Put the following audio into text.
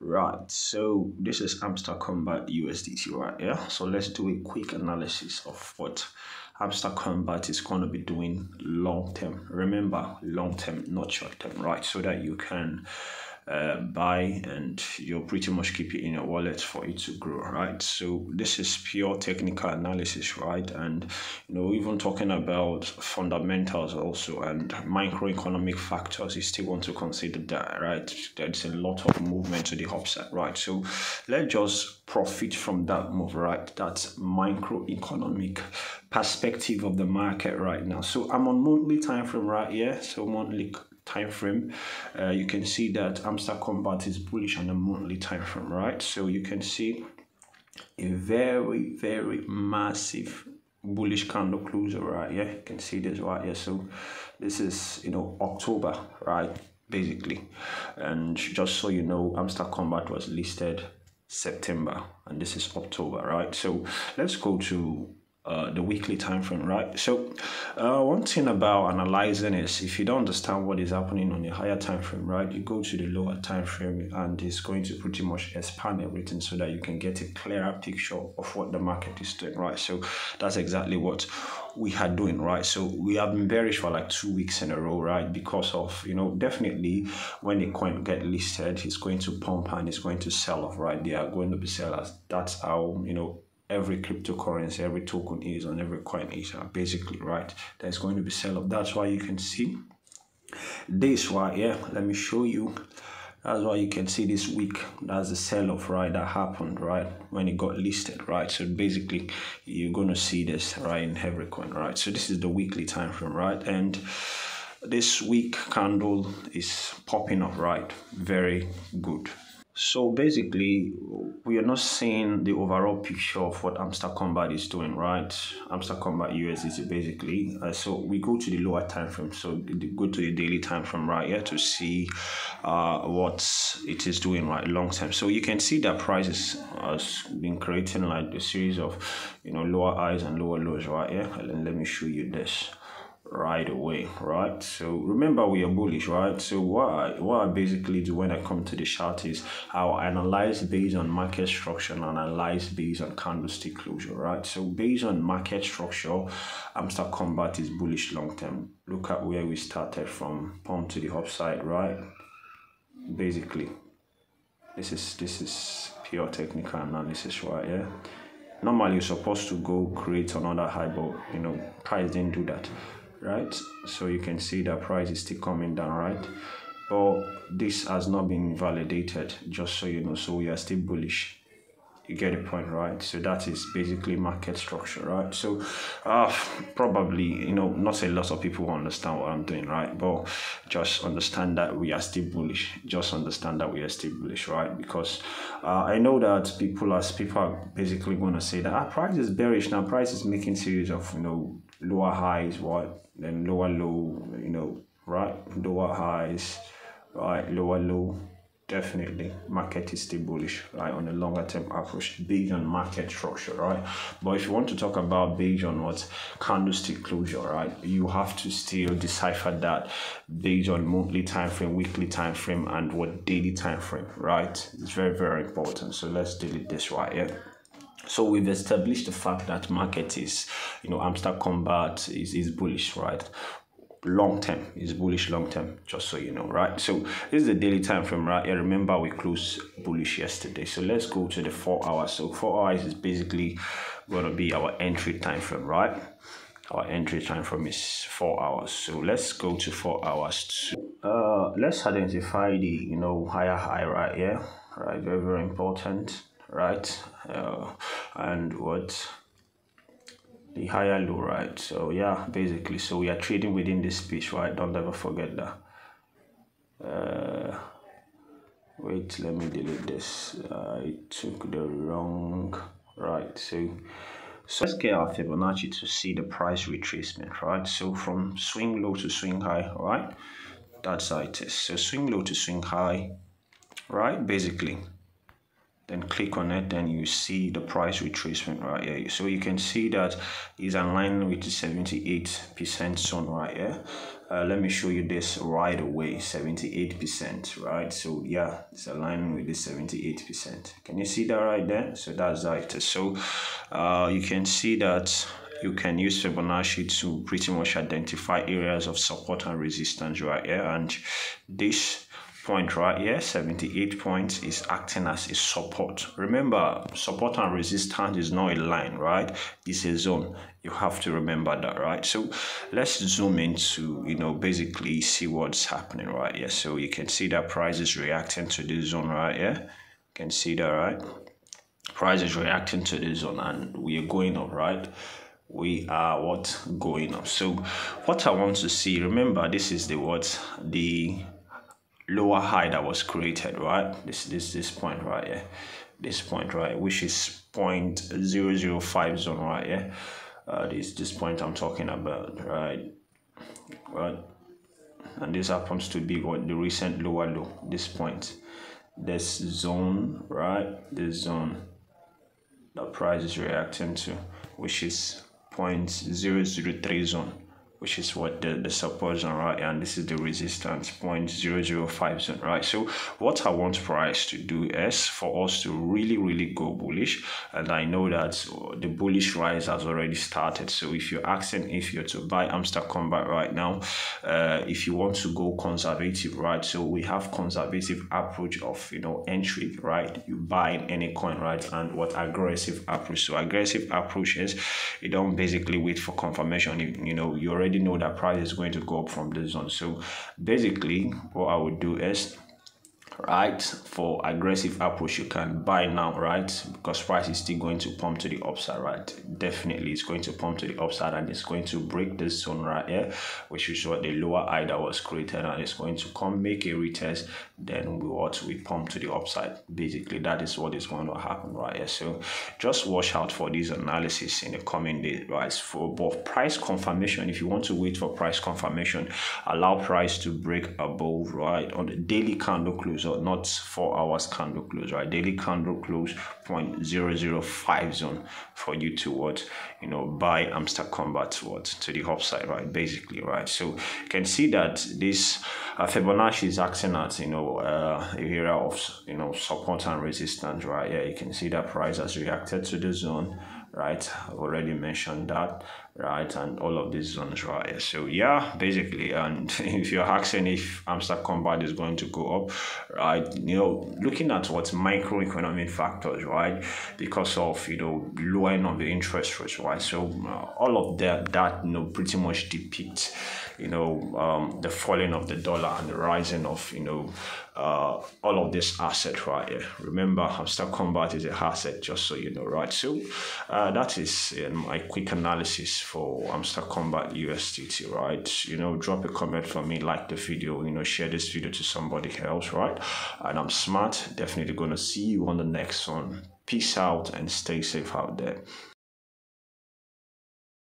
Right, so this is Hamster Kombat USDT, right? Yeah, so let's do a quick analysis of what Hamster Kombat is going to be doing long term. Remember, long term, not short term, right? So that you can buy and you'll pretty much keep it in your wallet for it to grow, right? So this is pure technical analysis, right? And even talking about fundamentals also and microeconomic factors, you still want to consider that, right? There's a lot of movement to the upside, right? So let's just profit from that move, right? That's microeconomic perspective of the market right now. So I'm on monthly time frame right here. So monthly time frame, you can see that Hamster Kombat is bullish on a monthly time frame, right? So you can see a very massive bullish candle closer right here. You can see this right here. So this is October, right, basically. And just so you know, Hamster Kombat was listed September and this is October, right? So let's go to the weekly time frame, right? So one thing about analyzing is if you don't understand what is happening on the higher time frame, right, you go to the lower time frame and it's going to pretty much expand everything so that you can get a clearer picture of what the market is doing, right? So that's exactly what we are doing, right? So we have been bearish for like 2 weeks in a row, right? Because of definitely when a coin get listed, it's going to pump and it's going to sell off, right? They are going to be sellers. That's how every cryptocurrency, every token is on every coin is basically, right? There's going to be sell off. That's why you can see this right here. Let me show you. That's why you can see this week. That's the sell off, right? That happened, right, when it got listed, right? So basically, you're gonna see this right in every coin, right? So this is the weekly time frame, right? And this week candle is popping up, right? Very good. So basically, we are not seeing the overall picture of what Hamster Kombat is doing, right? Hamster Kombat USDT basically. So we go to the lower time frame. So go to the daily time frame right here to see what it is doing right long term. So you can see that prices has been creating like a series of lower highs and lower lows right here. And let me show you this right away, right? So remember, we are bullish, right? So what I basically do when I come to the chart is I'll analyze based on market structure and analyze based on candlestick closure, right? So based on market structure, Hamster Kombat is bullish long term. Look at where we started from, pump to the upside, right? Basically, this is pure technical analysis right here. Normally you're supposed to go create another high, but price didn't do that, right? So you can see that price is still coming down, right? But this has not been validated, just so you know. So we are still bullish. You get the point, right? So that is basically market structure, right? So probably not a lot of people understand what I'm doing, right? But just understand that we are still bullish. Just understand that we are still bullish, right? Because I know that people are basically going to say that price is bearish now. Price is making series of lower highs, what, then lower low, right? Lower highs, right? Lower low. Definitely, market is still bullish, right, on a longer term approach based on market structure, right? But if you want to talk about based on what candlestick closure, right, you have to still decipher that based on monthly time frame, weekly time frame, and what daily time frame, right? It's very important. So let's delete this right here. So we've established the fact that market is, Hamster Kombat is bullish, right? Long term is bullish long term, just so you know, right? So this is the daily time frame right here. Remember, we closed bullish yesterday. So let's go to the 4 hours. So 4 hours is basically going to be our entry time frame, right? Our entry time frame is 4 hours. So let's go to 4 hours. Let's identify the higher high right here, right? Very important, right? And what the higher low, right? So yeah, basically, so we are trading within this space, right? Don't ever forget that. Wait, let me delete this. I took the wrong, right? So let's get our Fibonacci to see the price retracement, right? So from swing low to swing high, right? That's how it is. So swing low to swing high, right? Basically, then click on it, then you see the price retracement right here. So you can see that is aligned with the 78% zone right here. Let me show you this right away. 78%, right? So yeah, it's aligned with the 78%. Can you see that right there? So that's how it is. So you can see that you can use Fibonacci to pretty much identify areas of support and resistance right here, and this point right here, 78 points, is acting as a support. Remember, support and resistance is not a line, right? It's a zone. You have to remember that, right? So let's zoom into, basically see what's happening right here. So you can see that price is reacting to this zone right here. You can see that, right? Price is reacting to this zone and we are going up, right? We are going up. So what I want to see, remember, this is the lower high that was created, right? This point right here, this point right, which is 0.005 zone right here. This point I'm talking about, right? And this happens to be what the recent lower low. This point, this zone, right? This zone that price is reacting to, which is 0.003 zone, which is what the support zone, right? And this is the resistance, 0.005 zone, right? So what I want price to do is for us to really go bullish, and I know that the bullish rise has already started. So if you're asking if you're to buy Hamster Kombat right now, if you want to go conservative, right? So we have conservative approach of entry, right? You buy any coin, right? And what aggressive approach? So aggressive approach is you don't basically wait for confirmation. You already know that price is going to go up from this zone. So basically what I would do is, right, for aggressive approach, you can buy now, right? Because price is still going to pump to the upside, right? Definitely it's going to pump to the upside and it's going to break this zone right here, which is what the lower high that was created, and it's going to come make a retest, then we pump to the upside. Basically that is what is going to happen right here. So just watch out for these analysis in the coming days, right? For both price confirmation, if you want to wait for price confirmation, allow price to break above, right, on the daily candle close, or not 4 hours candle close, right? Daily candle close 0.005 zone for you to buy Hamster Kombat to the upside, right? Basically, right? So you can see that this Fibonacci is acting at area of support and resistance, right? Yeah, you can see that price has reacted to the zone, right? I've already mentioned that, right? And all of these zones right here. So yeah, basically, and if you're asking if Hamster Kombat is going to go up, right, looking at what microeconomic factors, right, because of lowering of the interest rates, right? So all of that pretty much depicts the falling of the dollar and the rising of all of this asset right here. Remember, Hamster Kombat is a asset, just so you know, right? So that is my quick analysis for Hamster Kombat USDT, right? Drop a comment for me, like the video, share this video to somebody else, right? And I'm smart, definitely gonna see you on the next one. Peace out and stay safe out there.